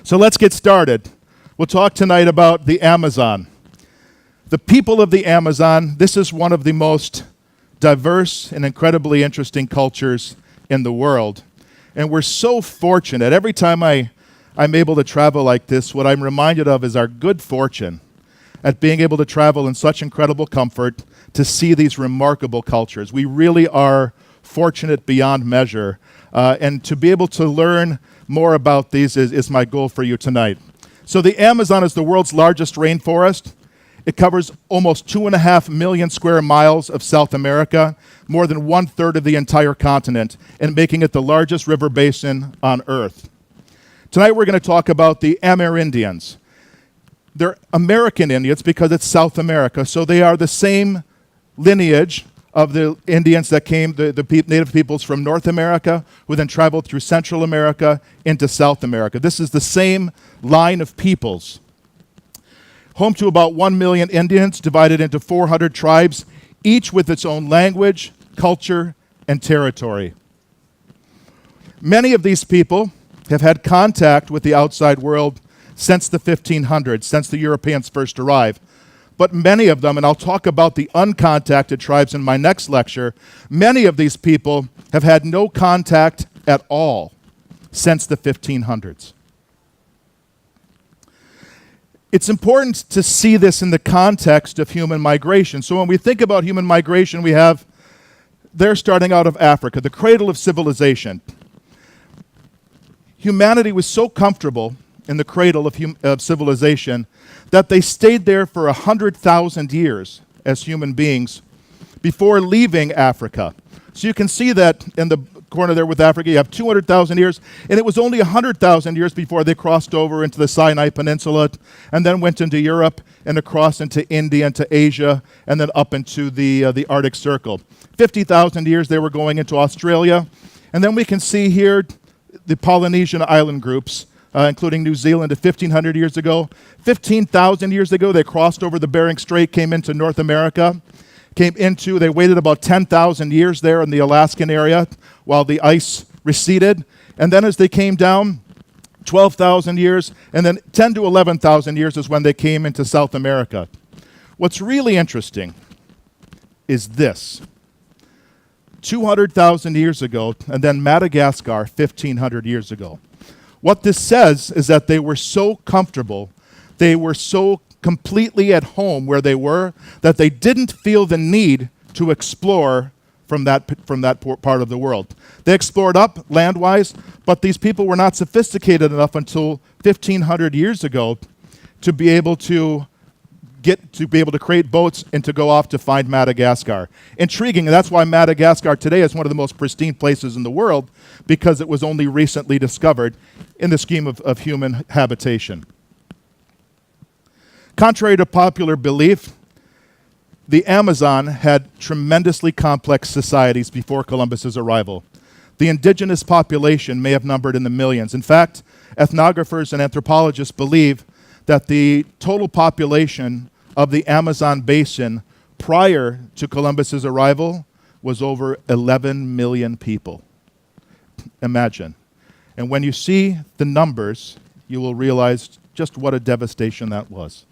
So let's get started. We'll talk tonight about the Amazon. The people of the Amazon, this is one of the most diverse and incredibly interesting cultures in the world. And we're so fortunate. Every time I'm able to travel like this, what I'm reminded of is our good fortune at being able to travel in such incredible comfort to see these remarkable cultures. We really are fortunate beyond measure. And to be able to learn more about these is my goal for you tonight. So the Amazon is the world's largest rainforest. It covers almost 2.5 million square miles of South America, more than 1/3 of the entire continent, and making it the largest river basin on Earth. Tonight we're going to talk about the Amerindians. They're American Indians because it's South America, so they are the same lineage of the Indians that came, the native peoples from North America, who then traveled through Central America into South America. This is the same line of peoples. Home to about 1 million Indians, divided into 400 tribes, each with its own language, culture, and territory. Many of these people have had contact with the outside world since the 1500s, since the Europeans first arrived. But many of them, and I'll talk about the uncontacted tribes in my next lecture, many of these people have had no contact at all since the 1500s. It's important to see this in the context of human migration. So when we think about human migration, they're starting out of Africa, the cradle of civilization. Humanity was so comfortable in the cradle of civilization that they stayed there for 100,000 years as human beings before leaving Africa. So you can see that in the corner there with Africa, you have 200,000 years, and it was only 100,000 years before they crossed over into the Sinai Peninsula and then went into Europe and across into India and to Asia and then up into the Arctic Circle. 50,000 years they were going into Australia, and then we can see here the Polynesian island groups, including New Zealand, 1,500 years ago. 15,000 years ago, they crossed over the Bering Strait, came into North America, they waited about 10,000 years there in the Alaskan area while the ice receded. And then as they came down, 12,000 years, and then 10 to 11,000 years is when they came into South America. What's really interesting is this. 200,000 years ago, and then Madagascar, 1,500 years ago. What this says is that they were so comfortable, they were so completely at home where they were, that they didn't feel the need to explore from that part of the world. They explored up land-wise, but these people were not sophisticated enough until 1,500 years ago to be able to create boats and to go off to find Madagascar. Intriguing, and that's why Madagascar today is one of the most pristine places in the world, because it was only recently discovered in the scheme of human habitation. Contrary to popular belief, the Amazon had tremendously complex societies before Columbus's arrival. The indigenous population may have numbered in the millions. In fact, ethnographers and anthropologists believe that the total population of the Amazon basin prior to Columbus's arrival was over 11 million people. Imagine. And when you see the numbers, you will realize just what a devastation that was.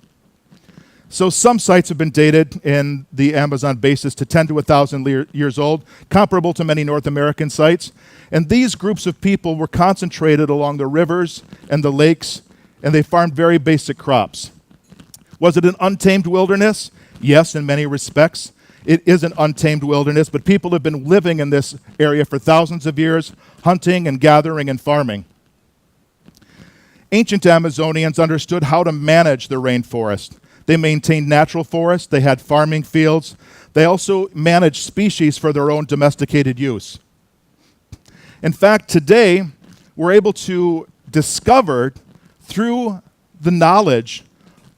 So some sites have been dated in the Amazon basin to 10 to 1,000 years old, comparable to many North American sites. And these groups of people were concentrated along the rivers and the lakes, and they farmed very basic crops. Was it an untamed wilderness? Yes, in many respects. It is an untamed wilderness, but people have been living in this area for thousands of years, hunting and gathering and farming. Ancient Amazonians understood how to manage the rainforest. They maintained natural forests, they had farming fields, they also managed species for their own domesticated use. In fact, today, we're able to discover through the knowledge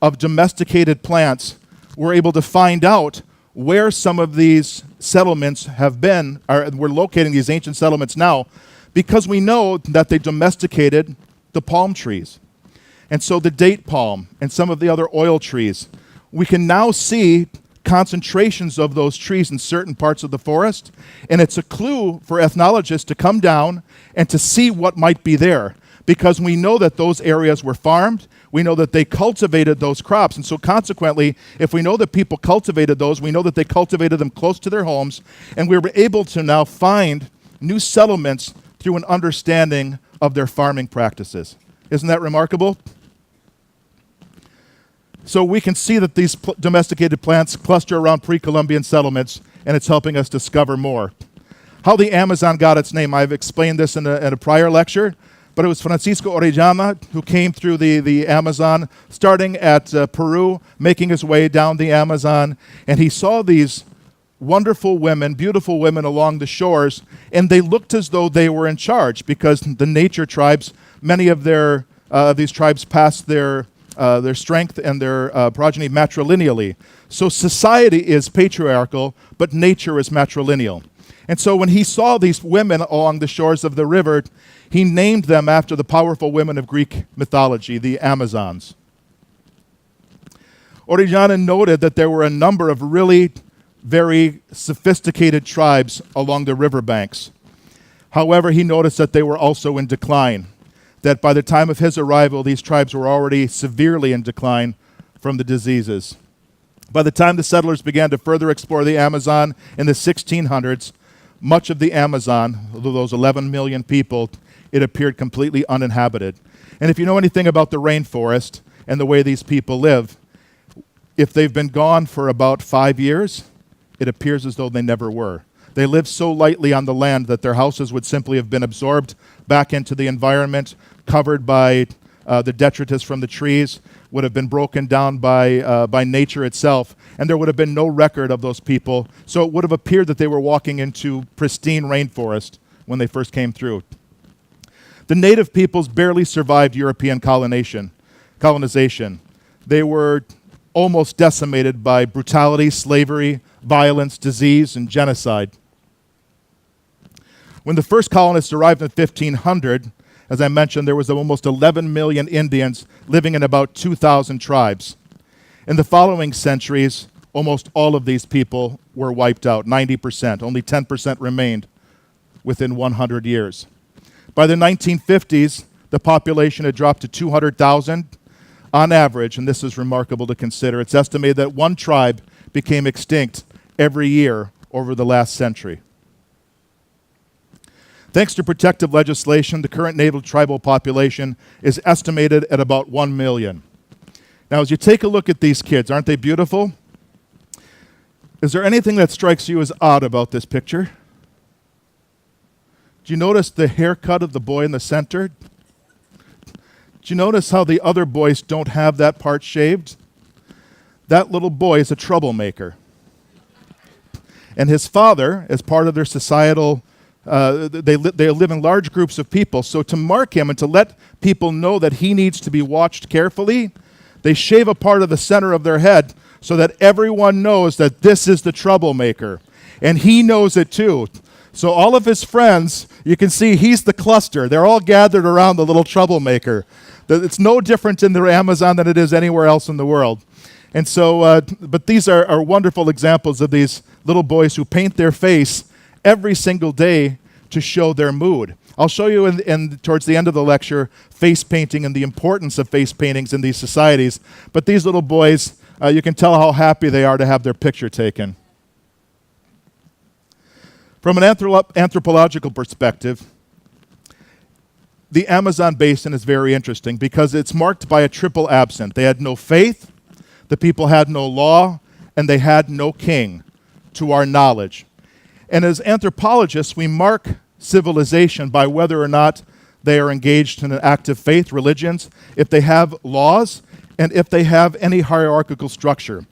of domesticated plants, we're able to find out where some of these settlements have been, or we're locating these ancient settlements now, because we know that they domesticated the palm trees. And so the date palm and some of the other oil trees, we can now see concentrations of those trees in certain parts of the forest, and it's a clue for ethnologists to come down and to see what might be there, because we know that those areas were farmed, we know that they cultivated those crops, and so consequently, if we know that people cultivated those, we know that they cultivated them close to their homes, and we were able to now find new settlements through an understanding of their farming practices. Isn't that remarkable? So we can see that these domesticated plants cluster around pre-Columbian settlements, and it's helping us discover more. How the Amazon got its name, I've explained this in a prior lecture, but it was Francisco Orellana who came through the Amazon, starting at Peru, making his way down the Amazon, and he saw these wonderful women, beautiful women along the shores, and they looked as though they were in charge, because the nature tribes, many of these tribes passed their strength and their progeny matrilineally. So society is patriarchal, but nature is matrilineal. And so when he saw these women along the shores of the river, he named them after the powerful women of Greek mythology, the Amazons. Orellana noted that there were a number of really very sophisticated tribes along the riverbanks. However, he noticed that they were also in decline, that by the time of his arrival, these tribes were already severely in decline from the diseases. By the time the settlers began to further explore the Amazon in the 1600s, much of the Amazon, those 11 million people, it appeared completely uninhabited. And if you know anything about the rainforest and the way these people live, if they've been gone for about 5 years, it appears as though they never were. They live so lightly on the land that their houses would simply have been absorbed back into the environment, covered by the detritus from the trees, would have been broken down by nature itself, and there would have been no record of those people. So it would have appeared that they were walking into pristine rainforest when they first came through. The native peoples barely survived European colonization. They were almost decimated by brutality, slavery, violence, disease, and genocide. When the first colonists arrived in 1500, as I mentioned, there was almost 11 million Indians living in about 2,000 tribes. In the following centuries, almost all of these people were wiped out, 90%. Only 10% remained within 100 years. By the 1950s, the population had dropped to 200,000 on average, and this is remarkable to consider. It's estimated that one tribe became extinct every year over the last century. Thanks to protective legislation, the current native tribal population is estimated at about 1 million. Now, as you take a look at these kids, aren't they beautiful? Is there anything that strikes you as odd about this picture? Do you notice the haircut of the boy in the center? Do you notice how the other boys don't have that part shaved? That little boy is a troublemaker. And his father, as part of their societal, they live in large groups of people, so to mark him and to let people know that he needs to be watched carefully, they shave a part of the center of their head so that everyone knows that this is the troublemaker. And he knows it too. So all of his friends, you can see he's the cluster. They're all gathered around the little troublemaker. It's no different in the Amazon than it is anywhere else in the world. And so, but these are wonderful examples of these little boys who paint their face every single day to show their mood. I'll show you towards the end of the lecture face painting and the importance of face paintings in these societies. But these little boys, you can tell how happy they are to have their picture taken. From an anthropological perspective, the Amazon basin is very interesting because it's marked by a triple absent. They had no faith, the people had no law, and they had no king, to our knowledge. And as anthropologists, we mark civilization by whether or not they are engaged in an active faith, religions, if they have laws, and if they have any hierarchical structure.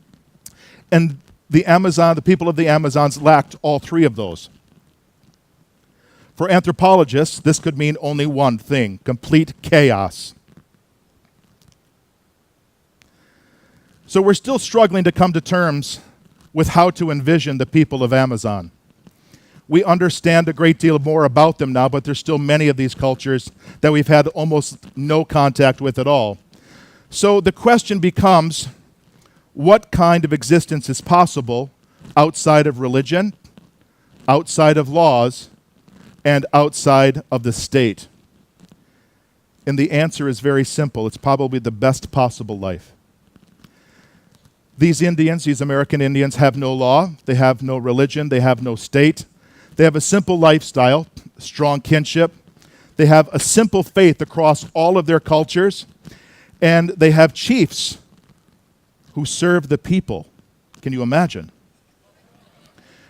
And the people of the Amazons lacked all three of those. For anthropologists, this could mean only one thing: complete chaos. So we're still struggling to come to terms with how to envision the people of Amazon. We understand a great deal more about them now, but there's still many of these cultures that we've had almost no contact with at all. So the question becomes, what kind of existence is possible outside of religion, outside of laws, and outside of the state? And the answer is very simple. It's probably the best possible life. These Indians, these American Indians, have no law, they have no religion, they have no state. They have a simple lifestyle, strong kinship. They have a simple faith across all of their cultures. And they have chiefs who serve the people. Can you imagine?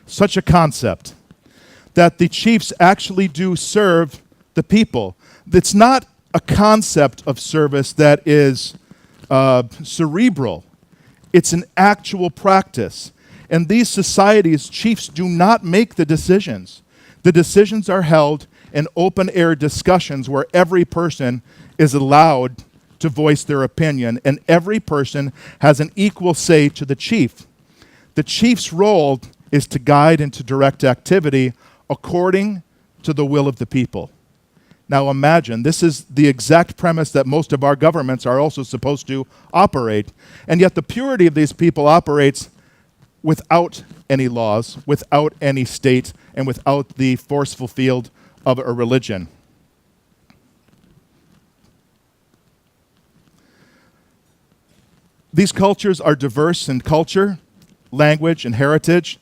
Such a concept that the chiefs actually do serve the people. It's not a concept of service that is cerebral. It's an actual practice. In these societies, chiefs do not make the decisions. The decisions are held in open-air discussions where every person is allowed to voice their opinion, and every person has an equal say to the chief. The chief's role is to guide and to direct activity according to the will of the people. Now imagine, this is the exact premise that most of our governments are also supposed to operate, and yet the purity of these people operates without any laws, without any state, and without the forceful field of a religion. These cultures are diverse in culture, language, and heritage.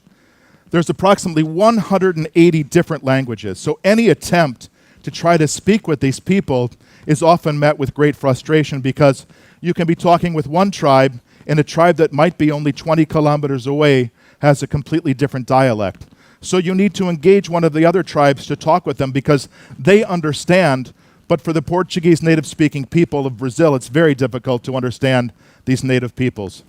There's approximately 180 different languages, so any attempt to try to speak with these people is often met with great frustration because you can be talking with one tribe, and a tribe that might be only 20 kilometers away has a completely different dialect. So you need to engage one of the other tribes to talk with them because they understand, but for the Portuguese native-speaking people of Brazil, it's very difficult to understand these native peoples.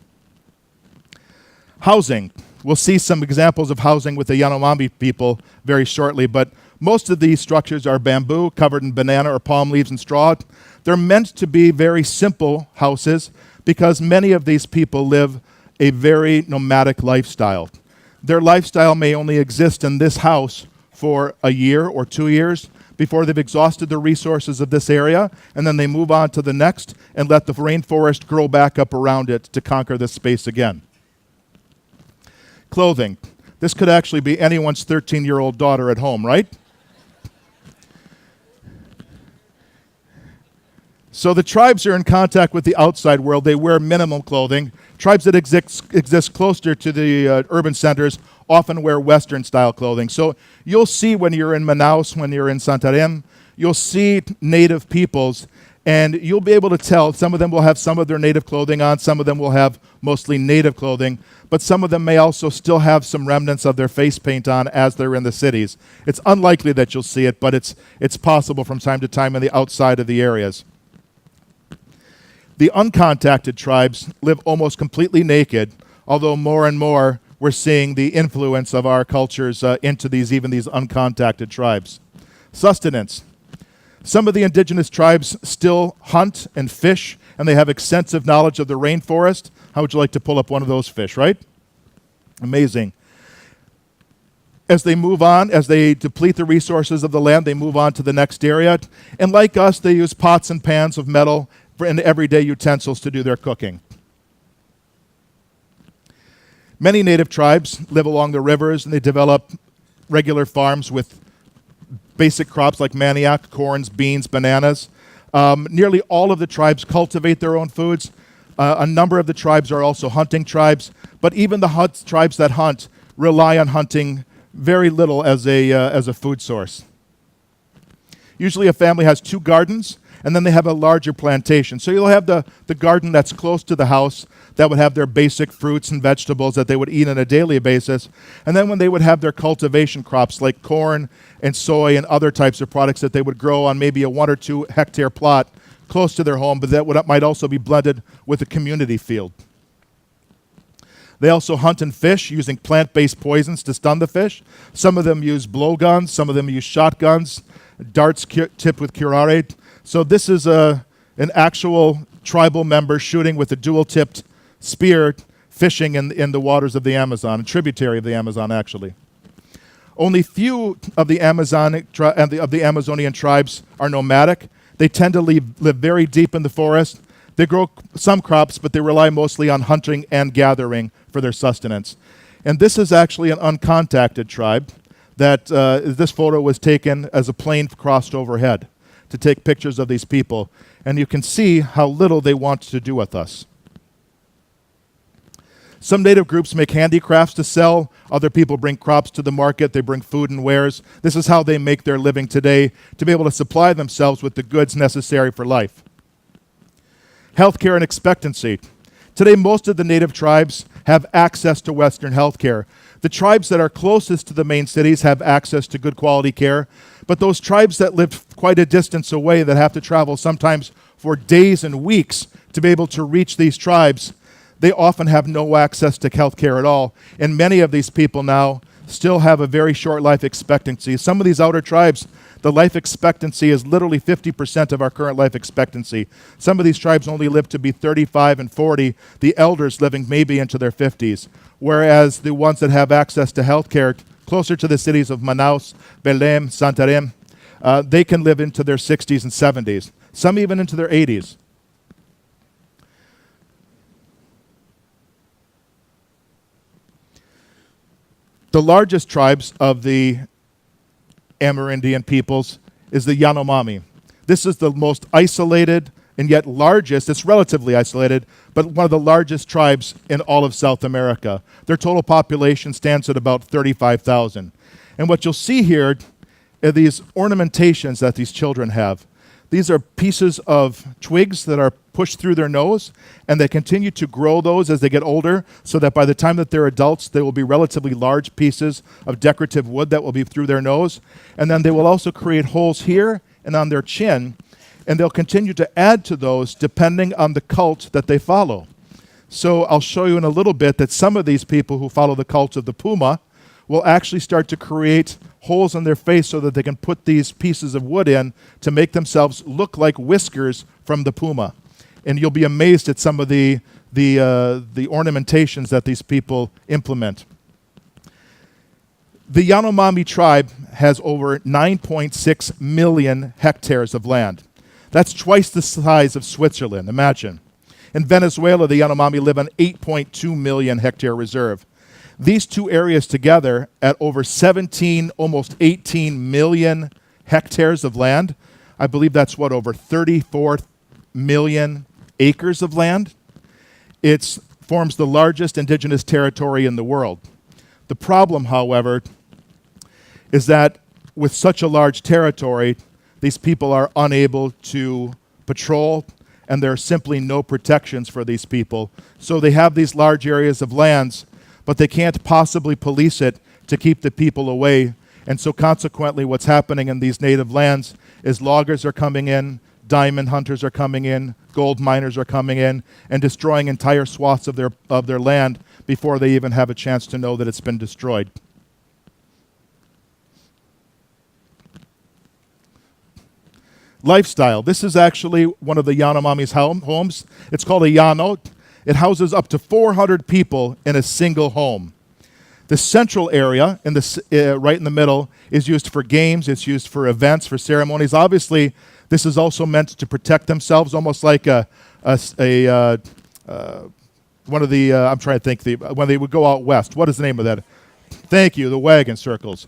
Housing. We'll see some examples of housing with the Yanomami people very shortly, but most of these structures are bamboo, covered in banana or palm leaves and straw. They're meant to be very simple houses because many of these people live a very nomadic lifestyle. Their lifestyle may only exist in this house for a year or 2 years before they've exhausted the resources of this area, and then they move on to the next and let the rainforest grow back up around it to conquer this space again. Clothing. This could actually be anyone's 13-year-old daughter at home, right? So the tribes are in contact with the outside world. They wear minimum clothing. Tribes that exist closer to the urban centers often wear Western-style clothing. So you'll see when you're in Manaus, when you're in Santarém, you'll see native peoples, and you'll be able to tell. Some of them will have some of their native clothing on. Some of them will have mostly native clothing. But some of them may also still have some remnants of their face paint on as they're in the cities. It's unlikely that you'll see it, but it's possible from time to time in the outside of the areas. The uncontacted tribes live almost completely naked, although more and more we're seeing the influence of our cultures into even these uncontacted tribes. Sustenance. Some of the indigenous tribes still hunt and fish, and they have extensive knowledge of the rainforest. How would you like to pull up one of those fish, right? Amazing. As they move on, as they deplete the resources of the land, they move on to the next area. And like us, they use pots and pans of metal and everyday utensils to do their cooking. Many native tribes live along the rivers, and they develop regular farms with basic crops like manioc, corns, beans, bananas. Nearly all of the tribes cultivate their own foods. A number of the tribes are also hunting tribes, but even the tribes that hunt rely on hunting very little as a food source. Usually a family has 2 gardens, and then they have a larger plantation. So you'll have the garden that's close to the house that would have their basic fruits and vegetables that they would eat on a daily basis. And then when they would have their cultivation crops like corn and soy and other types of products that they would grow on maybe a 1 or 2 hectare plot close to their home, but that might also be blended with a community field. They also hunt and fish using plant-based poisons to stun the fish. Some of them use blowguns, some of them use shotguns, darts tipped with curare. So this is an actual tribal member shooting with a dual-tipped spear, fishing in the waters of the Amazon, a tributary of the Amazon, actually. Only few of the Amazonian tribes are nomadic. They tend to live very deep in the forest. They grow some crops, but they rely mostly on hunting and gathering for their sustenance. And this is actually an uncontacted tribe that this photo was taken as a plane crossed overhead to take pictures of these people. And you can see how little they want to do with us. Some native groups make handicrafts to sell. Other people bring crops to the market. They bring food and wares. This is how they make their living today, to be able to supply themselves with the goods necessary for life. Healthcare and expectancy. Today, most of the native tribes have access to Western healthcare. The tribes that are closest to the main cities have access to good quality care, but those tribes that live quite a distance away, that have to travel sometimes for days and weeks to be able to reach these tribes, they often have no access to health care at all. And many of these people now still have a very short life expectancy. Some of these outer tribes, the life expectancy is literally 50% of our current life expectancy. Some of these tribes only live to be 35 and 40, the elders living maybe into their 50s. Whereas the ones that have access to health care closer to the cities of Manaus, Belém, Santarém, they can live into their 60s and 70s, some even into their 80s. The largest tribes of the Amerindian peoples is the Yanomami. This is the most isolated and yet largest, it's relatively isolated, but one of the largest tribes in all of South America. Their total population stands at about 35,000. And what you'll see here are these ornamentations that these children have. These are pieces of twigs that are pushed through their nose, and they continue to grow those as they get older, so that by the time that they're adults, they will be relatively large pieces of decorative wood that will be through their nose. And then they will also create holes here and on their chin, and they'll continue to add to those depending on the cult that they follow. So I'll show you in a little bit that some of these people who follow the cult of the puma will actually start to create holes in their face so that they can put these pieces of wood in to make themselves look like whiskers from the puma. And you'll be amazed at some of the ornamentations that these people implement. The Yanomami tribe has over 9.6 million hectares of land. That's twice the size of Switzerland, imagine. In Venezuela, the Yanomami live on 8.2 million hectare reserve. These two areas together at over 17, almost 18 million hectares of land, I believe that's what, over 34 million acres of land? It forms the largest indigenous territory in the world. The problem, however, is that with such a large territory, these people are unable to patrol, and there are simply no protections for these people. So they have these large areas of lands, but they can't possibly police it to keep the people away. And so consequently, what's happening in these native lands is loggers are coming in, diamond hunters are coming in, gold miners are coming in, and destroying entire swaths of their land before they even have a chance to know that it's been destroyed. Lifestyle. This is actually one of the Yanomami's homes. It's called a Yano. It houses up to 400 people in a single home. The central area, right in the middle, is used for games. It's used for events, for ceremonies. Obviously, this is also meant to protect themselves, almost like one of the, I'm trying to think, when they would go out west. What is the name of that? Thank you, the wagon circles.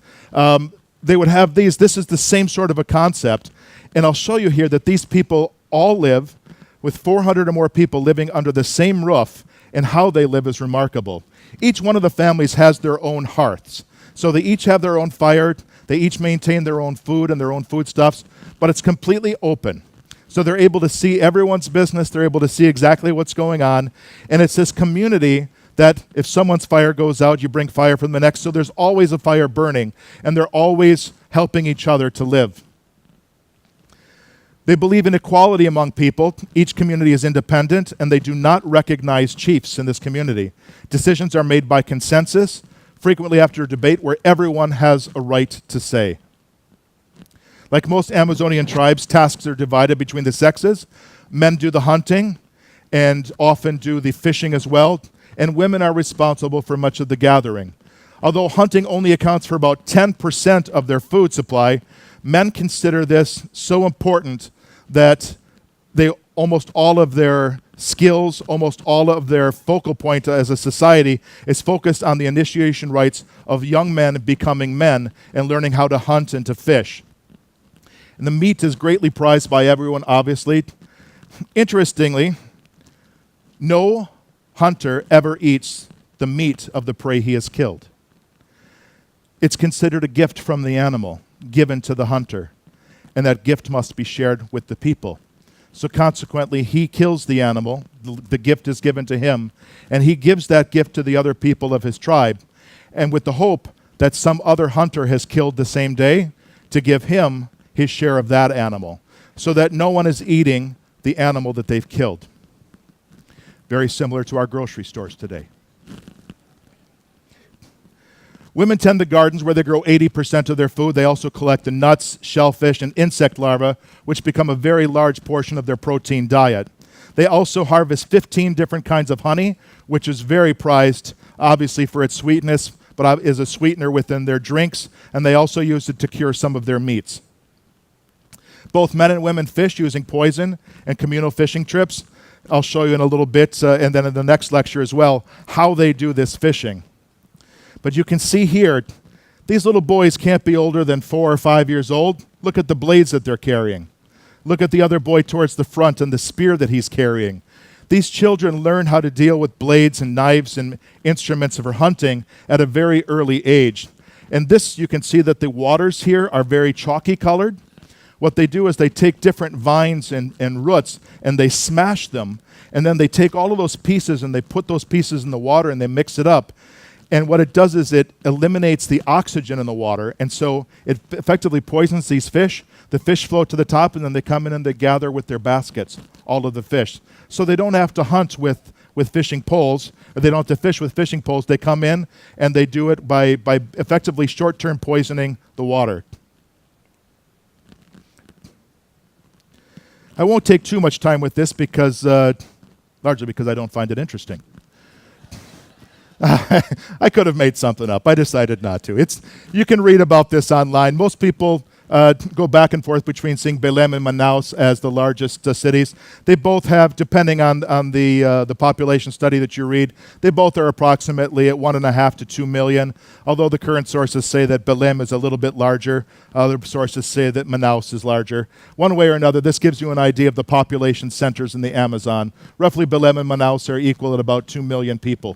They would have these. This is the same sort of a concept. And I'll show you here that these people all live with 400 or more people living under the same roof, and how they live is remarkable. Each one of the families has their own hearths. So they each have their own fire, they each maintain their own food and their own foodstuffs, but it's completely open. So they're able to see everyone's business, they're able to see exactly what's going on, and it's this community that if someone's fire goes out, you bring fire from the next, so there's always a fire burning, and they're always helping each other to live. They believe in equality among people. Each community is independent, and they do not recognize chiefs in this community. Decisions are made by consensus, frequently after a debate where everyone has a right to say. Like most Amazonian tribes, tasks are divided between the sexes. Men do the hunting and often do the fishing as well. and women are responsible for much of the gathering. Although hunting only accounts for about 10% of their food supply, men consider this so important that almost all of their skills, almost all of their focal point as a society is focused on the initiation rites of young men becoming men and learning how to hunt and to fish. And the meat is greatly prized by everyone, obviously. Interestingly, no hunter ever eats the meat of the prey he has killed. It's considered a gift from the animal given to the hunter, and that gift must be shared with the people. So consequently, he kills the animal, the gift is given to him, and he gives that gift to the other people of his tribe, and with the hope that some other hunter has killed the same day to give him his share of that animal, so that no one is eating the animal that they've killed. Very similar to our grocery stores today. Women tend the gardens where they grow 80% of their food. They also collect the nuts, shellfish, and insect larvae, which become a very large portion of their protein diet. They also harvest 15 different kinds of honey, which is very prized, obviously, for its sweetness, but is a sweetener within their drinks, and they also use it to cure some of their meats. Both men and women fish using poison and communal fishing trips. I'll show you in a little bit, and then in the next lecture as well, how they do this fishing. But you can see here, these little boys can't be older than 4 or 5 years old. Look at the blades that they're carrying. Look at the other boy towards the front and the spear that he's carrying. These children learn how to deal with blades and knives and instruments for hunting at a very early age. And this, you can see that the waters here are very chalky colored. What they do is they take different vines and roots and they smash them. And then they take all of those pieces and they put those pieces in the water and they mix it up. And what it does is it eliminates the oxygen in the water, and so it effectively poisons these fish. The fish float to the top, and then they come in and they gather with their baskets all of the fish. So they don't have to hunt with fishing poles, or they don't have to fish with fishing poles. They come in, and they do it by effectively short-term poisoning the water. I won't take too much time with this because, largely because I don't find it interesting. I could have made something up. I decided not to. You can read about this online. Most people go back and forth between seeing Belém and Manaus as the largest cities. They both have, depending on the population study that you read, they both are approximately at 1.5 to 2 million, although the current sources say that Belém is a little bit larger. Other sources say that Manaus is larger. One way or another, this gives you an idea of the population centers in the Amazon. Roughly, Belém and Manaus are equal at about 2 million people.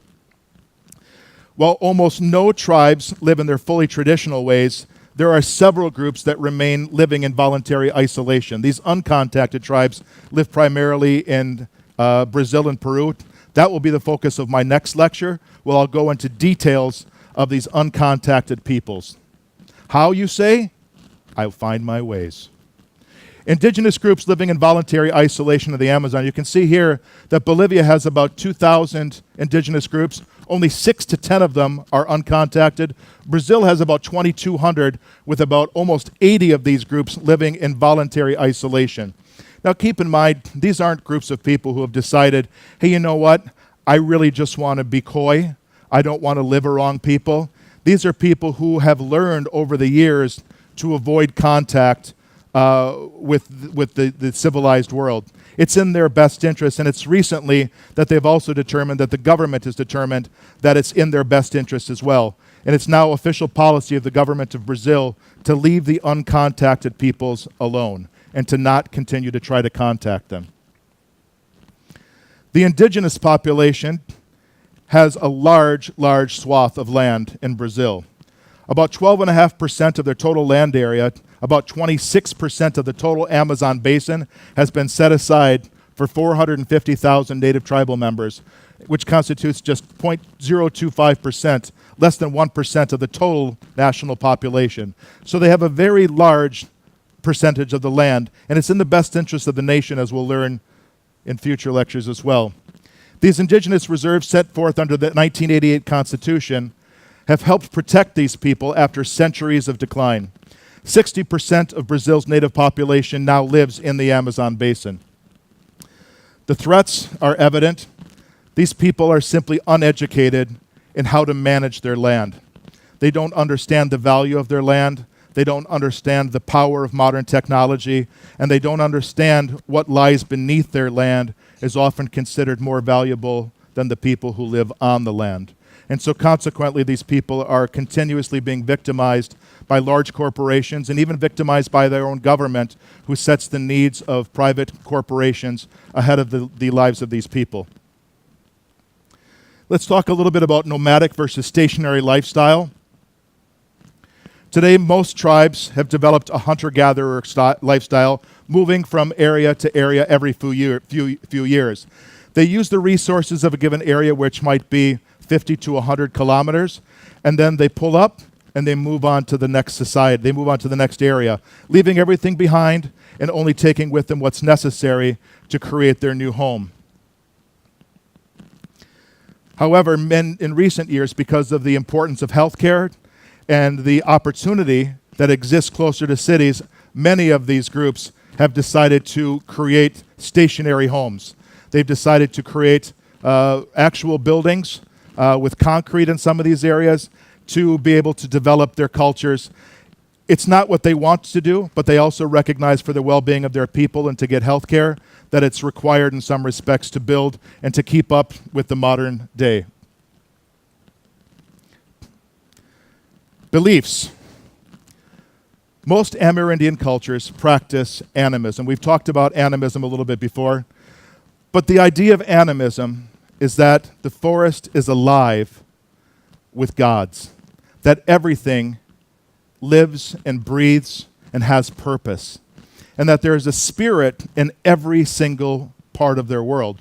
While almost no tribes live in their fully traditional ways, there are several groups that remain living in voluntary isolation. These uncontacted tribes live primarily in Brazil and Peru. That will be the focus of my next lecture, where I'll go into details of these uncontacted peoples. How, you say? I'll find my ways. Indigenous groups living in voluntary isolation of the Amazon. You can see here that Bolivia has about 2,000 indigenous groups. Only 6 to 10 of them are uncontacted. Brazil has about 2,200, with about almost 80 of these groups living in voluntary isolation. Now keep in mind, these aren't groups of people who have decided, hey, you know what? I really just want to be coy. I don't want to live among people. These are people who have learned over the years to avoid contact with the civilized world. It's in their best interest, and it's recently that they've also determined that the government has determined that it's in their best interest as well. And it's now official policy of the government of Brazil to leave the uncontacted peoples alone and to not continue to try to contact them. The indigenous population has a large swath of land in Brazil. About 12.5% of their total land area, about 26% of the total Amazon basin has been set aside for 450,000 native tribal members, which constitutes just 0.025%, less than 1% of the total national population. So they have a very large percentage of the land, and it's in the best interest of the nation, as we'll learn in future lectures as well. These indigenous reserves set forth under the 1988 Constitution have helped protect these people after centuries of decline. 60% of Brazil's native population now lives in the Amazon basin. The threats are evident. These people are simply uneducated in how to manage their land. They don't understand the value of their land. They don't understand the power of modern technology, and they don't understand what lies beneath their land is often considered more valuable than the people who live on the land. And so consequently, these people are continuously being victimized by large corporations and even victimized by their own government, who sets the needs of private corporations ahead of the lives of these people. Let's talk a little bit about nomadic versus stationary lifestyle. Today, most tribes have developed a hunter-gatherer lifestyle, moving from area to area every few years. They use the resources of a given area, which might be 50 to 100 kilometers, and then they pull up and they move on to the next society. They move on to the next area, leaving everything behind and only taking with them what's necessary to create their new home. However, in recent years, because of the importance of healthcare and the opportunity that exists closer to cities, many of these groups have decided to create stationary homes. They've decided to create actual buildings with concrete in some of these areas to be able to develop their cultures. It's not what they want to do, but they also recognize for the well-being of their people and to get health care that it's required in some respects to build and to keep up with the modern day. Beliefs. Most Amerindian cultures practice animism. We've talked about animism a little bit before, but the idea of animism is that the forest is alive with gods, that everything lives and breathes and has purpose, and that there is a spirit in every single part of their world.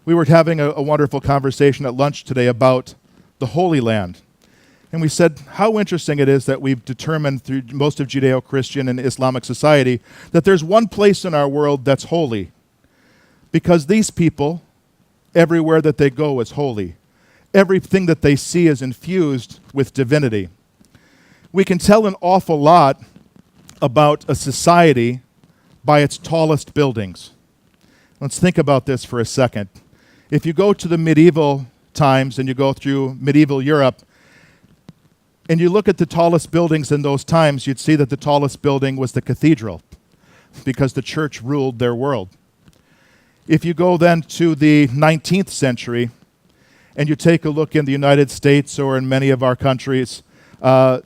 We were having a wonderful conversation at lunch today about the Holy Land. And we said how interesting it is that we've determined through most of Judeo-Christian and Islamic society that there's one place in our world that's holy. Because these people, everywhere that they go is holy. Everything that they see is infused with divinity. We can tell an awful lot about a society by its tallest buildings. Let's think about this for a second. If you go to the medieval times and you go through medieval Europe, and you look at the tallest buildings in those times, you'd see that the tallest building was the cathedral, because the church ruled their world. If you go then to the 19th century, and you take a look in the United States or in many of our countries,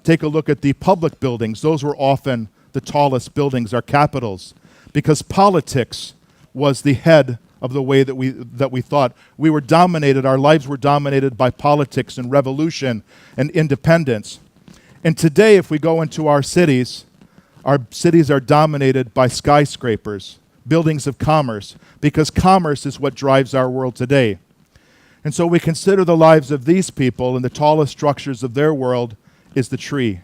take a look at the public buildings. Those were often the tallest buildings, our capitals, because politics was the head of the way that we thought. We were dominated, our lives were dominated by politics and revolution and independence. And today, if we go into our cities are dominated by skyscrapers, buildings of commerce, because commerce is what drives our world today. And so we consider the lives of these people, and the tallest structures of their world is the tree.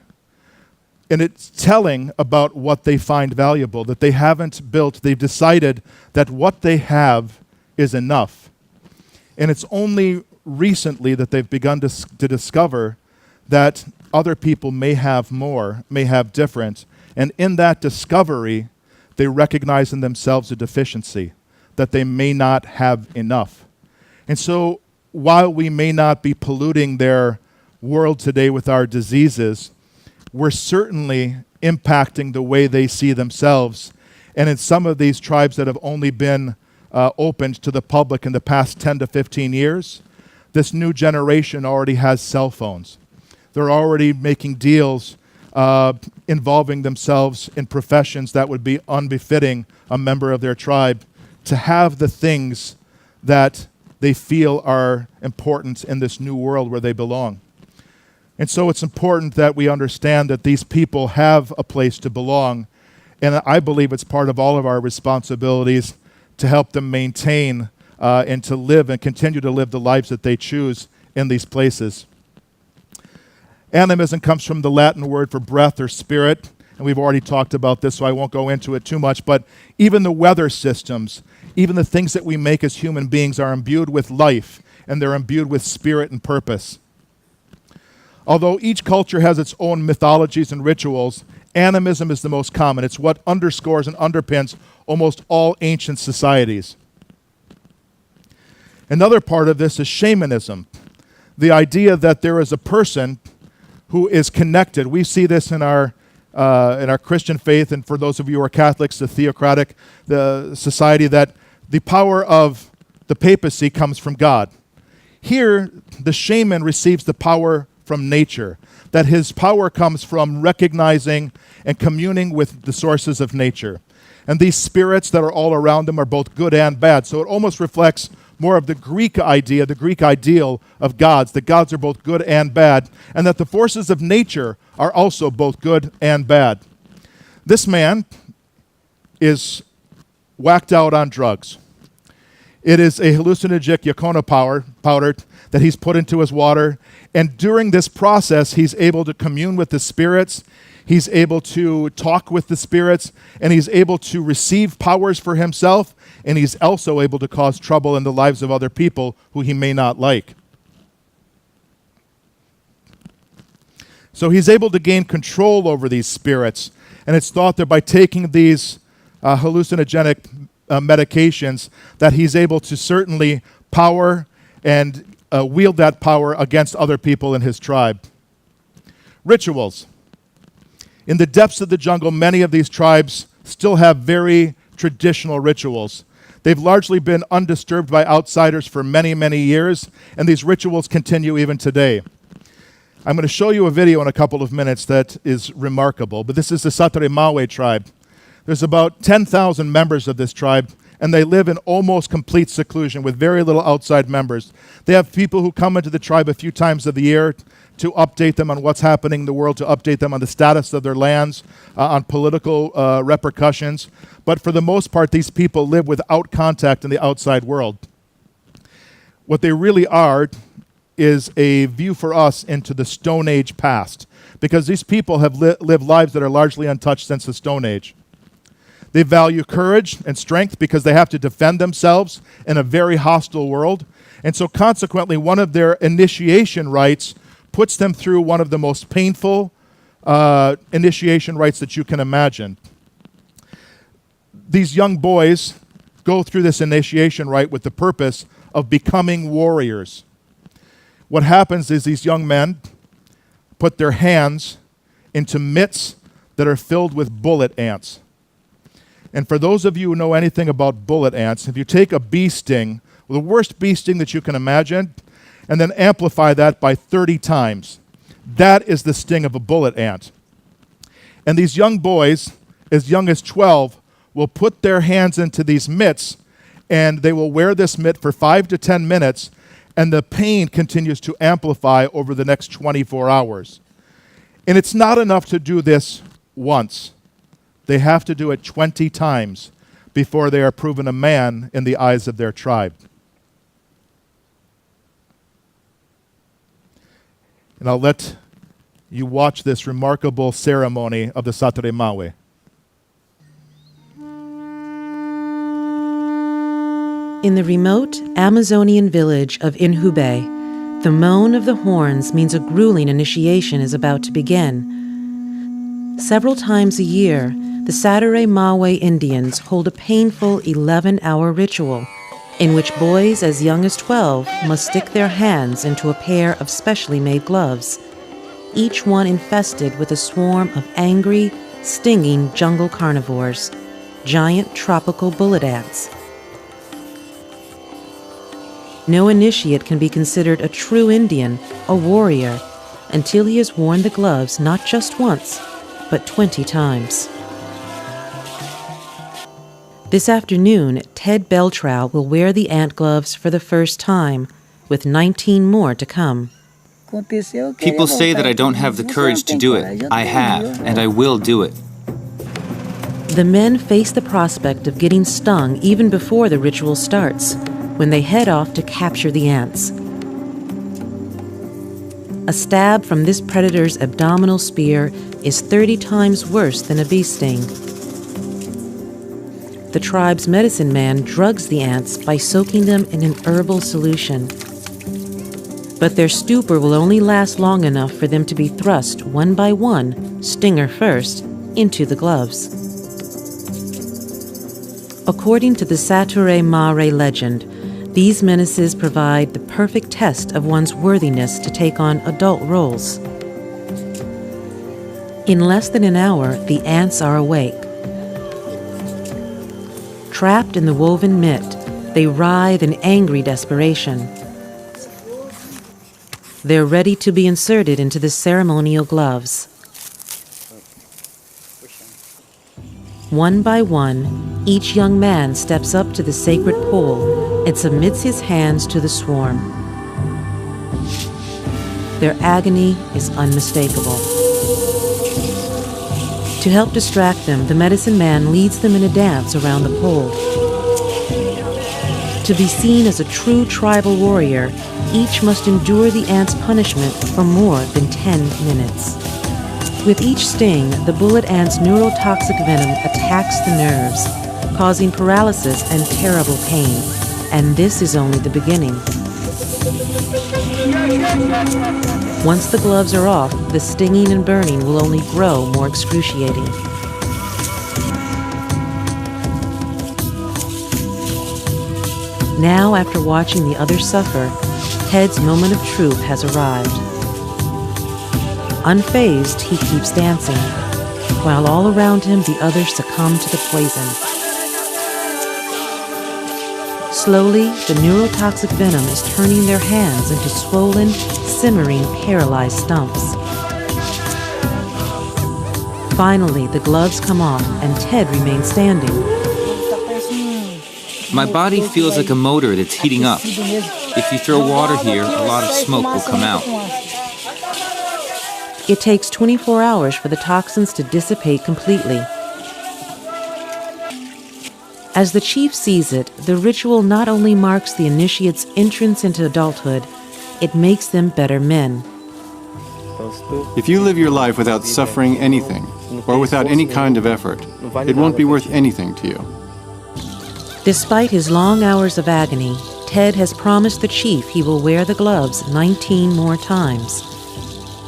And it's telling about what they find valuable, that they haven't built. They've decided that what they have is enough. And it's only recently that they've begun to discover that other people may have more, may have different. And in that discovery, they recognize in themselves a deficiency, that they may not have enough. And so while we may not be polluting their world today with our diseases, we're certainly impacting the way they see themselves. And in some of these tribes that have only been opened to the public in the past 10 to 15 years, this new generation already has cell phones. They're already making deals involving themselves in professions that would be unbefitting a member of their tribe, to have the things that they feel are important in this new world where they belong. And so it's important that we understand that these people have a place to belong. And I believe it's part of all of our responsibilities to help them maintain and to live and continue to live the lives that they choose in these places. Animism comes from the Latin word for breath or spirit. And we've already talked about this, so I won't go into it too much. But even the weather systems, even the things that we make as human beings are imbued with life, and they're imbued with spirit and purpose. Although each culture has its own mythologies and rituals, animism is the most common. It's what underscores and underpins almost all ancient societies. Another part of this is shamanism, the idea that there is a person who is connected. We see this in our Christian faith, and for those of you who are Catholics, the theocratic, the society, that the power of the papacy comes from God. Here, the shaman receives the power from nature, that his power comes from recognizing and communing with the sources of nature. And these spirits that are all around him are both good and bad. So it almost reflects more of the Greek idea, the Greek ideal of gods, that gods are both good and bad, and that the forces of nature are also both good and bad. This man is whacked out on drugs. It is a hallucinogenic Yacona powder that he's put into his water, and during this process, he's able to commune with the spirits, he's able to talk with the spirits, and he's able to receive powers for himself, and he's also able to cause trouble in the lives of other people who he may not like. So he's able to gain control over these spirits, and it's thought that by taking these hallucinogenic medications that he's able to certainly power and wield that power against other people in his tribe. Rituals. In the depths of the jungle, many of these tribes still have very traditional rituals. They've largely been undisturbed by outsiders for many, many years, and these rituals continue even today. I'm going to show you a video in a couple of minutes that is remarkable, but this is the Satare Mawe tribe. There's about 10,000 members of this tribe, and they live in almost complete seclusion with very little outside members. They have people who come into the tribe a few times of the year to update them on what's happening in the world, to update them on the status of their lands, on political repercussions. But for the most part, these people live without contact in the outside world. What they really are is a view for us into the Stone Age past, because these people have lived lives that are largely untouched since the Stone Age. They value courage and strength because they have to defend themselves in a very hostile world. And so consequently, one of their initiation rites puts them through one of the most painful initiation rites that you can imagine. These young boys go through this initiation rite with the purpose of becoming warriors. What happens is these young men put their hands into mitts that are filled with bullet ants. And for those of you who know anything about bullet ants, if you take a bee sting, the worst bee sting that you can imagine, and then amplify that by 30 times, that is the sting of a bullet ant. And these young boys, as young as 12, will put their hands into these mitts, and they will wear this mitt for 5 to 10 minutes, and the pain continues to amplify over the next 24 hours. And it's not enough to do this once. They have to do it 20 times before they are proven a man in the eyes of their tribe. And I'll let you watch this remarkable ceremony of the Satare Mawe. In the remote Amazonian village of Inhubei, the moan of the horns means a grueling initiation is about to begin. Several times a year, the Satare Mawe Indians hold a painful 11-hour ritual in which boys as young as 12 must stick their hands into a pair of specially made gloves, each one infested with a swarm of angry, stinging jungle carnivores, giant tropical bullet ants. No initiate can be considered a true Indian, a warrior, until he has worn the gloves not just once, but 20 times. This afternoon, Ted Beltrow will wear the ant gloves for the first time, with 19 more to come. People say that I don't have the courage to do it. I have, and I will do it. The men face the prospect of getting stung even before the ritual starts, when they head off to capture the ants. A stab from this predator's abdominal spear is 30 times worse than a bee sting. The tribe's medicine man drugs the ants by soaking them in an herbal solution. But their stupor will only last long enough for them to be thrust one by one, stinger first, into the gloves. According to the Satare Mawe legend, These menaces provide the perfect test of one's worthiness to take on adult roles. In less than an hour, the ants are awake. Trapped in the woven mitt, they writhe in angry desperation. They're ready to be inserted into the ceremonial gloves. One by one, each young man steps up to the sacred pole and submits his hands to the swarm. Their agony is unmistakable. To help distract them, the medicine man leads them in a dance around the pole. To be seen as a true tribal warrior, each must endure the ant's punishment for more than 10 minutes. With each sting, the bullet ant's neurotoxic venom attacks the nerves, causing paralysis and terrible pain. And this is only the beginning. Once the gloves are off, the stinging and burning will only grow more excruciating. Now, after watching the others suffer, Ted's moment of truth has arrived. Unfazed, he keeps dancing, while all around him the others succumb to the poison. Slowly, the neurotoxic venom is turning their hands into swollen, simmering, paralyzed stumps. Finally, the gloves come off and Ted remains standing. My body feels like a motor that's heating up. If you throw water here, a lot of smoke will come out. It takes 24 hours for the toxins to dissipate completely. As the chief sees it, the ritual not only marks the initiate's entrance into adulthood, it makes them better men. If you live your life without suffering anything, or without any kind of effort, it won't be worth anything to you. Despite his long hours of agony, Ted has promised the chief he will wear the gloves 19 more times,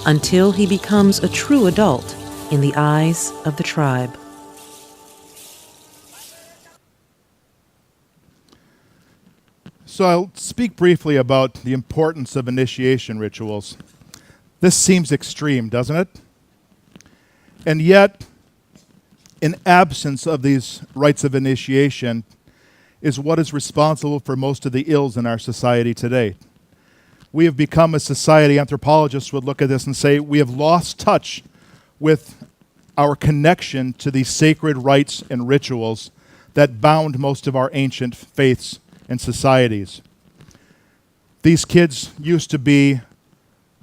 until he becomes a true adult in the eyes of the tribe. So I'll speak briefly about the importance of initiation rituals. This seems extreme, doesn't it? And yet, in absence of these rites of initiation, is what is responsible for most of the ills in our society today. We have become a society, anthropologists would look at this and say, we have lost touch with our connection to these sacred rites and rituals that bound most of our ancient faiths and societies. These kids used to be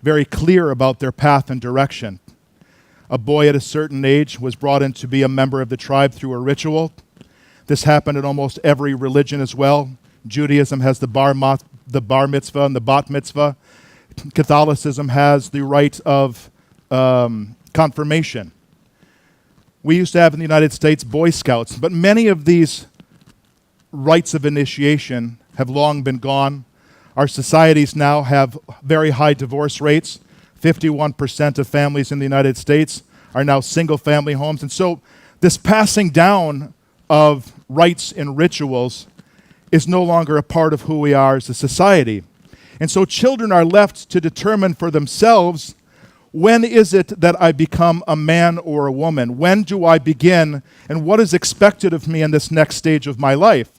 very clear about their path and direction. A boy at a certain age was brought in to be a member of the tribe through a ritual. This happened in almost every religion as well. Judaism has the bar mitzvah and the bat mitzvah. Catholicism has the rite of confirmation. We used to have in the United States Boy Scouts, but many of these rites of initiation have long been gone. Our societies now have very high divorce rates. 51% of families in the United States are now single-family homes. And so this passing down of rites and rituals is no longer a part of who we are as a society. And so children are left to determine for themselves, when is it that I become a man or a woman? When do I begin? And what is expected of me in this next stage of my life?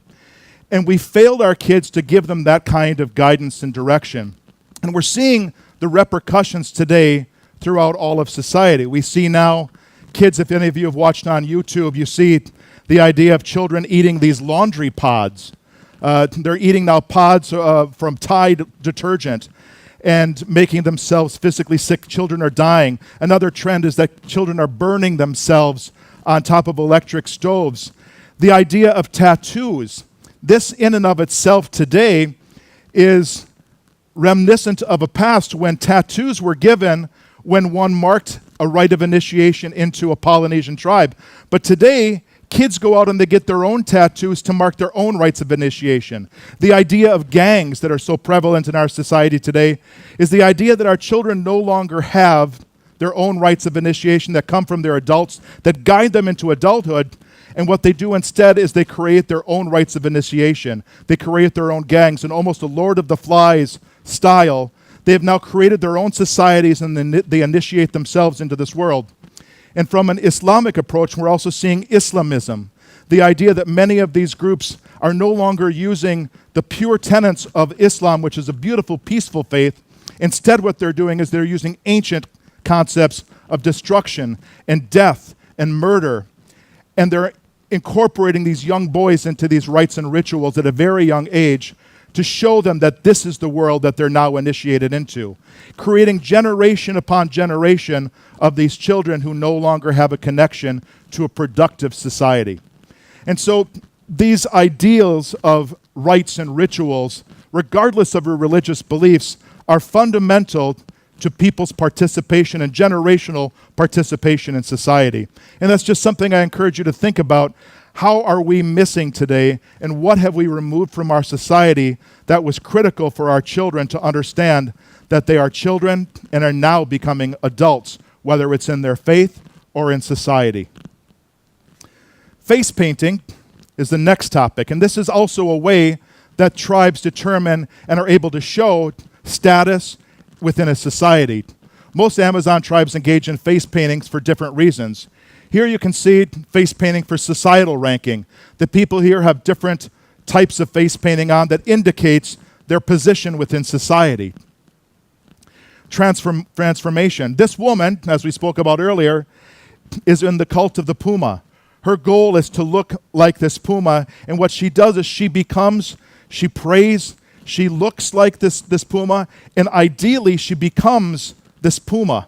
And we failed our kids to give them that kind of guidance and direction. And we're seeing the repercussions today throughout all of society. We see now kids, if any of you have watched on YouTube, you see the idea of children eating these laundry pods. They're eating now pods from Tide detergent and making themselves physically sick. Children are dying. Another trend is that children are burning themselves on top of electric stoves. The idea of tattoos, this in and of itself today is reminiscent of a past when tattoos were given when one marked a rite of initiation into a Polynesian tribe. But today, kids go out and they get their own tattoos to mark their own rites of initiation. The idea of gangs that are so prevalent in our society today is the idea that our children no longer have their own rites of initiation that come from their adults, that guide them into adulthood. And what they do instead is they create their own rites of initiation. They create their own gangs in almost a Lord of the Flies style. They have now created their own societies, and then they initiate themselves into this world. And from an Islamic approach, we're also seeing Islamism, the idea that many of these groups are no longer using the pure tenets of Islam, which is a beautiful, peaceful faith. Instead, what they're doing is they're using ancient concepts of destruction and death and murder, and they're incorporating these young boys into these rites and rituals at a very young age to show them that this is the world that they're now initiated into, creating generation upon generation of these children who no longer have a connection to a productive society. And so these ideals of rites and rituals, regardless of your religious beliefs, are fundamental to people's participation and generational participation in society. And that's just something I encourage you to think about. How are we missing today, and what have we removed from our society that was critical for our children to understand that they are children and are now becoming adults, whether it's in their faith or in society? Face painting is the next topic, and this is also a way that tribes determine and are able to show status within a society. Most Amazon tribes engage in face paintings for different reasons. Here you can see face painting for societal ranking. The people here have different types of face painting on that indicates their position within society. Transformation. This woman, as we spoke about earlier, is in the cult of the puma. Her goal is to look like this puma, and what she does is she prays, she looks like this puma, and ideally she becomes this puma.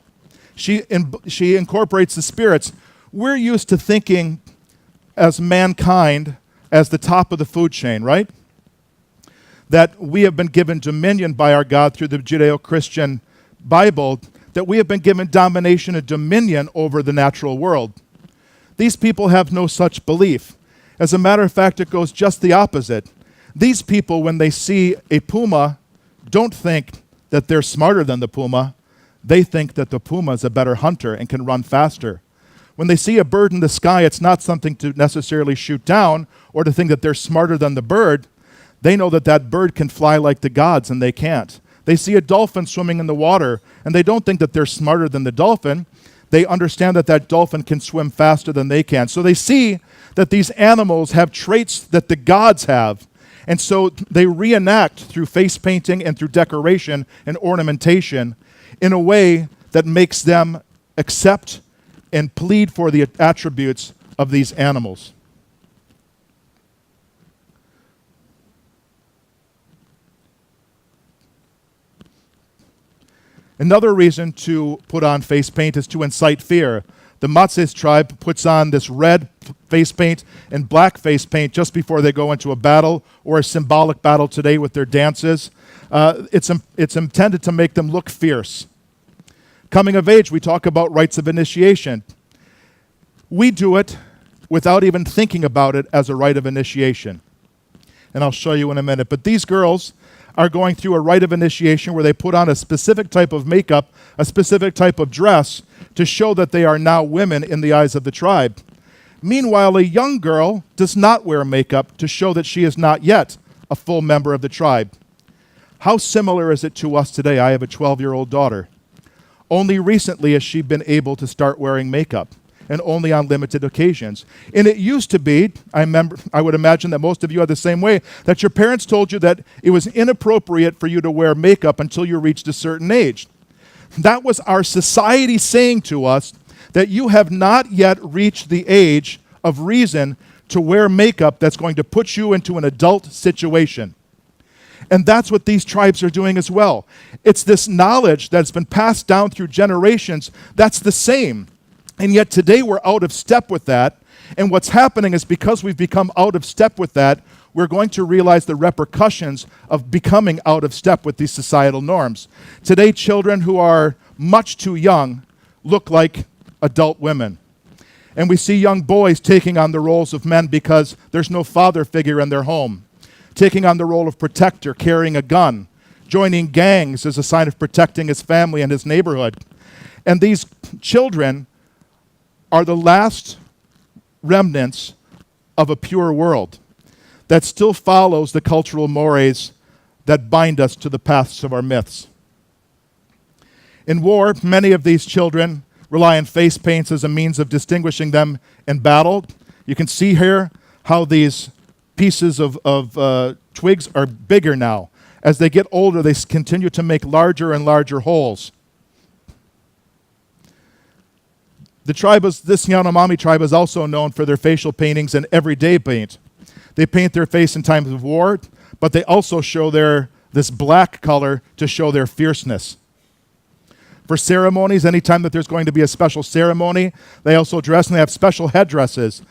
She incorporates the spirits. We're used to thinking as mankind as the top of the food chain, right? That we have been given dominion by our God through the Judeo-Christian Bible, that we have been given domination and dominion over the natural world. These people have no such belief. As a matter of fact, it goes just the opposite. These people, when they see a puma, don't think that they're smarter than the puma. They think that the puma is a better hunter and can run faster. When they see a bird in the sky, it's not something to necessarily shoot down or to think that they're smarter than the bird. They know that that bird can fly like the gods, and they can't. They see a dolphin swimming in the water, and they don't think that they're smarter than the dolphin. They understand that that dolphin can swim faster than they can. So they see that these animals have traits that the gods have. And so they reenact through face painting and through decoration and ornamentation in a way that makes them accept and plead for the attributes of these animals. Another reason to put on face paint is to incite fear. The Matses tribe puts on this red face paint and black face paint just before they go into a battle or a symbolic battle today with their dances. It's intended to make them look fierce. Coming of age, we talk about rites of initiation. We do it without even thinking about it as a rite of initiation. And I'll show you in a minute. But these girls are going through a rite of initiation where they put on a specific type of makeup, a specific type of dress, to show that they are now women in the eyes of the tribe. Meanwhile, a young girl does not wear makeup to show that she is not yet a full member of the tribe. How similar is it to us today? I have a 12-year-old daughter. Only recently has she been able to start wearing makeup, and only on limited occasions. And it used to be, I would imagine that most of you are the same way, that your parents told you that it was inappropriate for you to wear makeup until you reached a certain age. That was our society saying to us that you have not yet reached the age of reason to wear makeup that's going to put you into an adult situation. And that's what these tribes are doing as well. It's this knowledge that's been passed down through generations that's the same. And yet today we're out of step with that. And what's happening is because we've become out of step with that, we're going to realize the repercussions of becoming out of step with these societal norms. Today, children who are much too young look like adult women. And we see young boys taking on the roles of men because there's no father figure in their home, taking on the role of protector, carrying a gun, joining gangs as a sign of protecting his family and his neighborhood. And these children are the last remnants of a pure world that still follows the cultural mores that bind us to the paths of our myths. In war, many of these children rely on face paints as a means of distinguishing them in battle. You can see here how these pieces of twigs are bigger now. As they get older, they continue to make larger and larger holes. This Yanomami tribe is also known for their facial paintings and everyday paint. They paint their face in times of war, but they also show this black color to show their fierceness. For ceremonies, anytime that there's going to be a special ceremony, they also dress and they have special headdresses.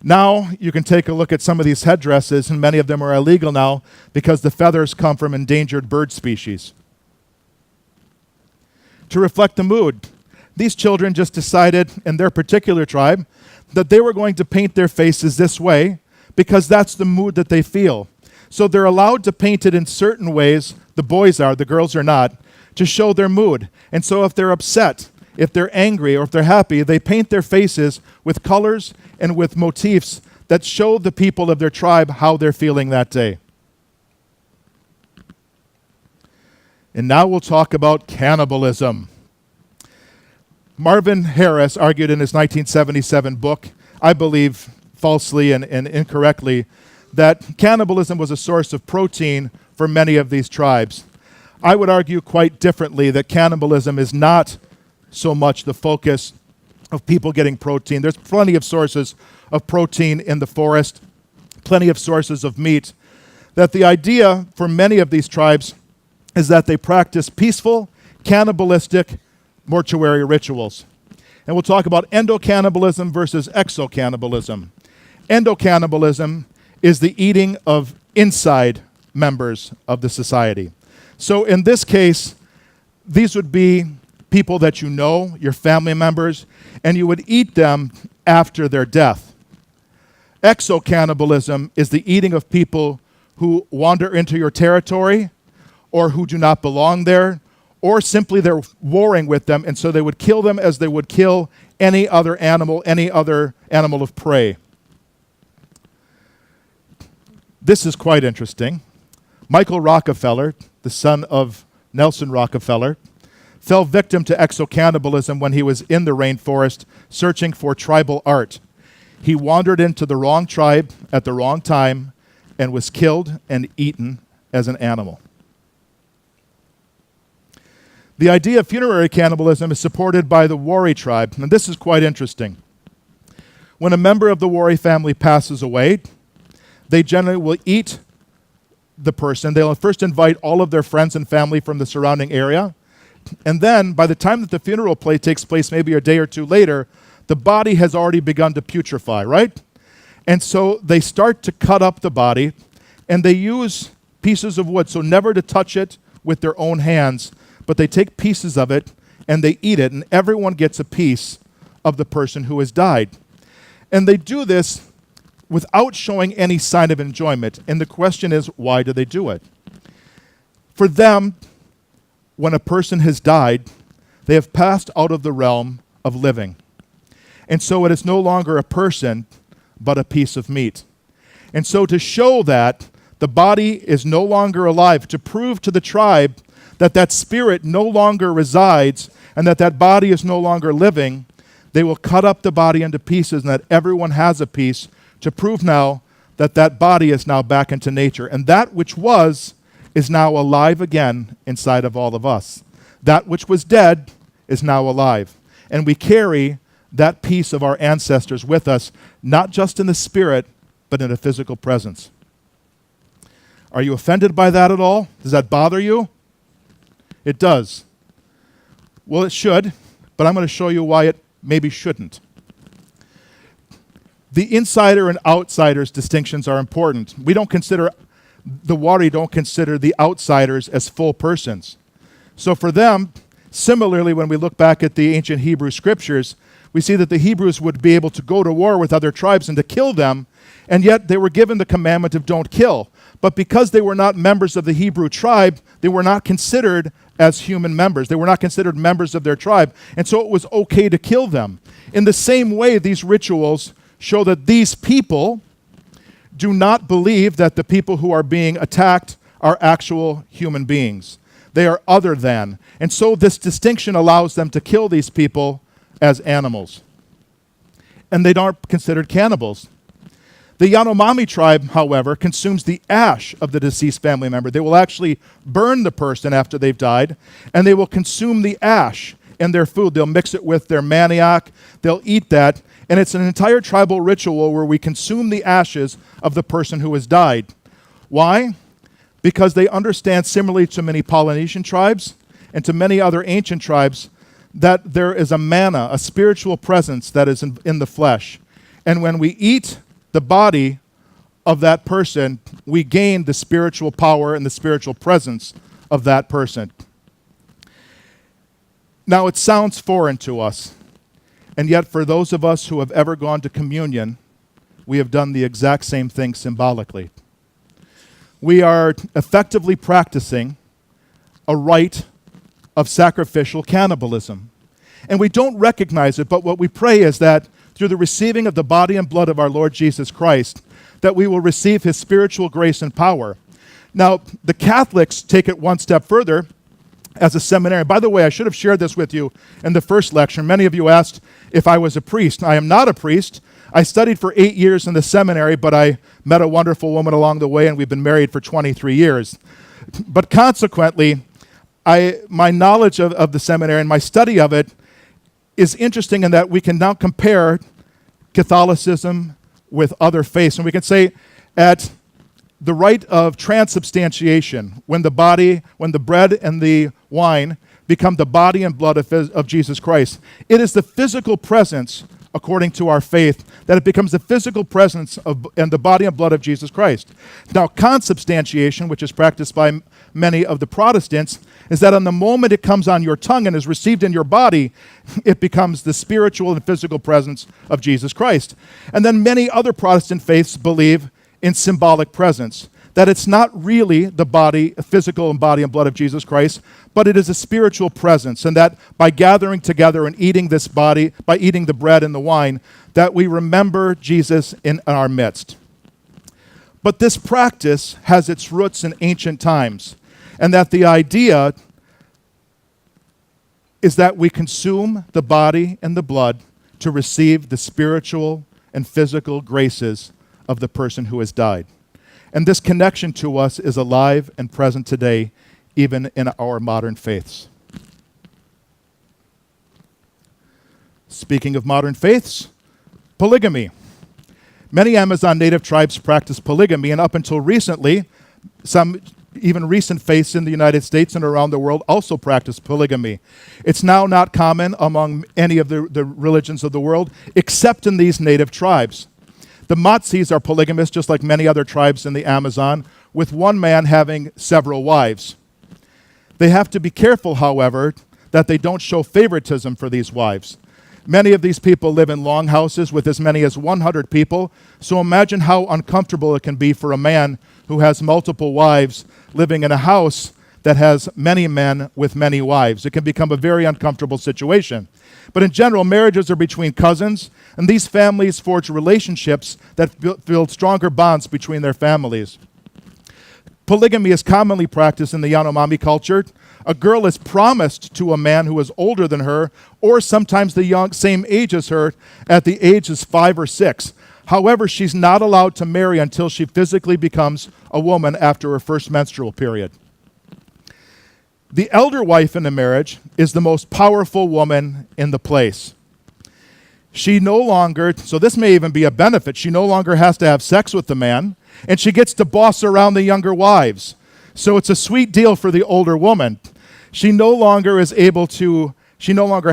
Now you can take a look at some of these headdresses, and many of them are illegal now because the feathers come from endangered bird species. To reflect the mood, these children just decided in their particular tribe that they were going to paint their faces this way because that's the mood that they feel. So they're allowed to paint it in certain ways, the boys are, the girls are not, to show their mood. And so if they're upset, if they're angry, or if they're happy, they paint their faces with colors and with motifs that show the people of their tribe how they're feeling that day. And now we'll talk about cannibalism. Marvin Harris argued in his 1977 book, I believe falsely and incorrectly, that cannibalism was a source of protein for many of these tribes. I would argue quite differently that cannibalism is not so much the focus of people getting protein. There's plenty of sources of protein in the forest, plenty of sources of meat. That the idea for many of these tribes is that they practice peaceful, cannibalistic mortuary rituals. And we'll talk about endocannibalism versus exocannibalism. Endocannibalism is the eating of inside members of the society. So in this case, these would be people that you know, your family members, and you would eat them after their death. Exocannibalism is the eating of people who wander into your territory or who do not belong there, or simply they're warring with them, and so they would kill them as they would kill any other animal of prey. This is quite interesting. Michael Rockefeller, the son of Nelson Rockefeller, fell victim to exocannibalism when he was in the rainforest searching for tribal art. He wandered into the wrong tribe at the wrong time and was killed and eaten as an animal. The idea of funerary cannibalism is supported by the Wari tribe, and this is quite interesting. When a member of the Wari family passes away, they generally will eat the person. They'll first invite all of their friends and family from the surrounding area, and then by the time that the funeral takes place, maybe a day or two later, the body has already begun to putrefy, right? And so they start to cut up the body, and they use pieces of wood, so never to touch it with their own hands, but they take pieces of it and they eat it, and everyone gets a piece of the person who has died. And they do this without showing any sign of enjoyment. And the question is, why do they do it? For them, when a person has died, they have passed out of the realm of living. And so it is no longer a person, but a piece of meat. And so to show that the body is no longer alive, to prove to the tribe that that spirit no longer resides and that that body is no longer living, they will cut up the body into pieces and that everyone has a piece to prove now that that body is now back into nature. And that which was is now alive again inside of all of us. That which was dead is now alive. And we carry that piece of our ancestors with us, not just in the spirit, but in a physical presence. Are you offended by that at all? Does that bother you? It does. Well, it should, but I'm going to show you why it maybe shouldn't. The insider and outsider's distinctions are important. The Wari don't consider the outsiders as full persons. So for them, similarly, when we look back at the ancient Hebrew scriptures, we see that the Hebrews would be able to go to war with other tribes and to kill them, and yet they were given the commandment of don't kill. But because they were not members of the Hebrew tribe, they were not considered as human members. They were not considered members of their tribe, and so it was okay to kill them. In the same way, these rituals show that these people do not believe that the people who are being attacked are actual human beings. They are other than. And so this distinction allows them to kill these people as animals. And they aren't considered cannibals. The Yanomami tribe, however, consumes the ash of the deceased family member. They will actually burn the person after they've died, and they will consume the ash in their food. They'll mix it with their manioc. They'll eat that, and it's an entire tribal ritual where we consume the ashes of the person who has died. Why? Because they understand, similarly to many Polynesian tribes and to many other ancient tribes, that there is a mana, a spiritual presence that is in the flesh. And when we eat the body of that person, we gain the spiritual power and the spiritual presence of that person. Now, it sounds foreign to us, and yet for those of us who have ever gone to communion, we have done the exact same thing symbolically. We are effectively practicing a rite of sacrificial cannibalism. And we don't recognize it, but what we pray is that through the receiving of the body and blood of our Lord Jesus Christ, that we will receive his spiritual grace and power. Now, the Catholics take it one step further as a seminarian. By the way, I should have shared this with you in the first lecture. Many of you asked if I was a priest. I am not a priest. I studied for 8 years in the seminary, but I met a wonderful woman along the way, and we've been married for 23 years. But consequently, my knowledge of the seminary and my study of it is interesting in that we can now compare Catholicism with other faiths. And we can say at the rite of transubstantiation, when the bread and the wine become the body and blood of Jesus Christ, it is the physical presence, according to our faith, that it becomes the physical presence and the body and blood of Jesus Christ. Now, consubstantiation, which is practiced by many of the Protestants, is that on the moment it comes on your tongue and is received in your body, it becomes the spiritual and physical presence of Jesus Christ. And then many other Protestant faiths believe in symbolic presence, that it's not really the body, physical and body and blood of Jesus Christ, but it is a spiritual presence, and that by gathering together and eating this body, by eating the bread and the wine, that we remember Jesus in our midst. But this practice has its roots in ancient times, and that the idea is that we consume the body and the blood to receive the spiritual and physical graces of the person who has died. And this connection to us is alive and present today, even in our modern faiths. Speaking of modern faiths, polygamy. Many Amazon native tribes practice polygamy, and up until recently, some even recent faiths in the United States and around the world also practice polygamy. It's now not common among any of the religions of the world, except in these native tribes. The Matsis are polygamous, just like many other tribes in the Amazon, with one man having several wives. They have to be careful, however, that they don't show favoritism for these wives. Many of these people live in longhouses with as many as 100 people, so imagine how uncomfortable it can be for a man who has multiple wives living in a house that has many men with many wives. It can become a very uncomfortable situation. But in general, marriages are between cousins, and these families forge relationships that build stronger bonds between their families. Polygamy is commonly practiced in the Yanomami culture. A girl is promised to a man who is older than her, or sometimes the same age as her, at the age of 5 or 6. However, she's not allowed to marry until she physically becomes a woman after her first menstrual period. The elder wife in the marriage is the most powerful woman in the place. She no longer, so this may even be a benefit, she no longer has to have sex with the man, and she gets to boss around the younger wives. So it's a sweet deal for the older woman. She no longer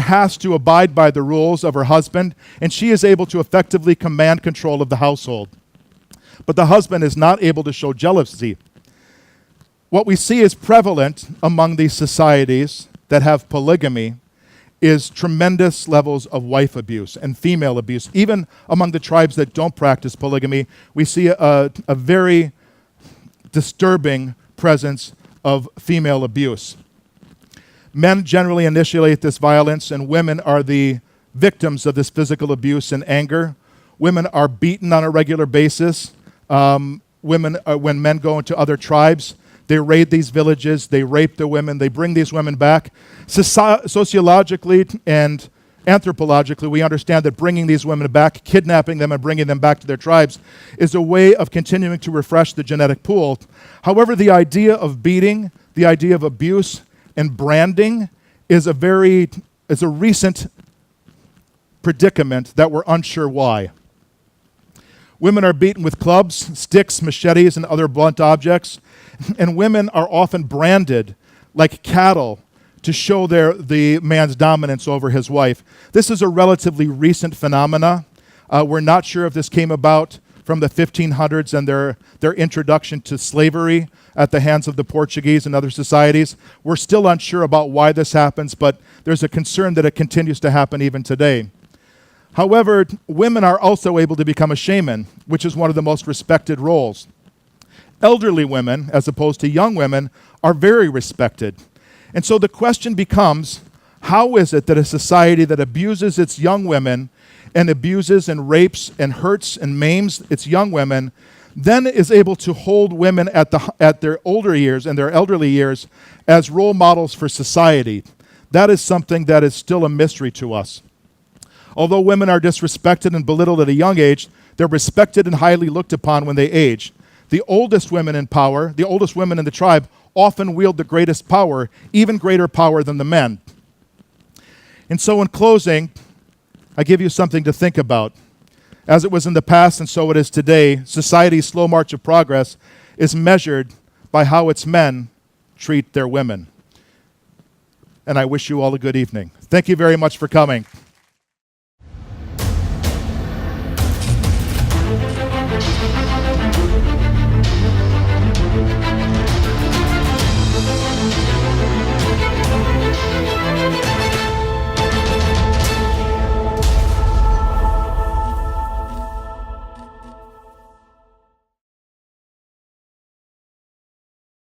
has to abide by the rules of her husband, and she is able to effectively command control of the household. But the husband is not able to show jealousy. What we see is prevalent among these societies that have polygamy is tremendous levels of wife abuse and female abuse. Even among the tribes that don't practice polygamy, we see a very disturbing presence of female abuse. Men generally initiate this violence, and women are the victims of this physical abuse and anger. Women are beaten on a regular basis. When men go into other tribes, they raid these villages, they rape the women, they bring these women back. Sociologically and anthropologically, we understand that bringing these women back, kidnapping them and bringing them back to their tribes is a way of continuing to refresh the genetic pool. However, the idea of beating, the idea of abuse and branding is a recent predicament that we're unsure why. Women are beaten with clubs, sticks, machetes, and other blunt objects, and women are often branded like cattle to show the man's dominance over his wife. This is a relatively recent phenomena. We're not sure if this came about from the 1500s and their introduction to slavery at the hands of the Portuguese and other societies. We're still unsure about why this happens, but there's a concern that it continues to happen even today. However, women are also able to become a shaman, which is one of the most respected roles. Elderly women, as opposed to young women, are very respected. And so the question becomes, how is it that a society that abuses its young women and abuses and rapes and hurts and maims its young women then is able to hold women at their older years and their elderly years as role models for society? That is something that is still a mystery to us. Although women are disrespected and belittled at a young age, they're respected and highly looked upon when they age. The oldest women in power, the oldest women in the tribe, often wield the greatest power, even greater power than the men. And so in closing, I give you something to think about. As it was in the past and so it is today, society's slow march of progress is measured by how its men treat their women. And I wish you all a good evening. Thank you very much for coming.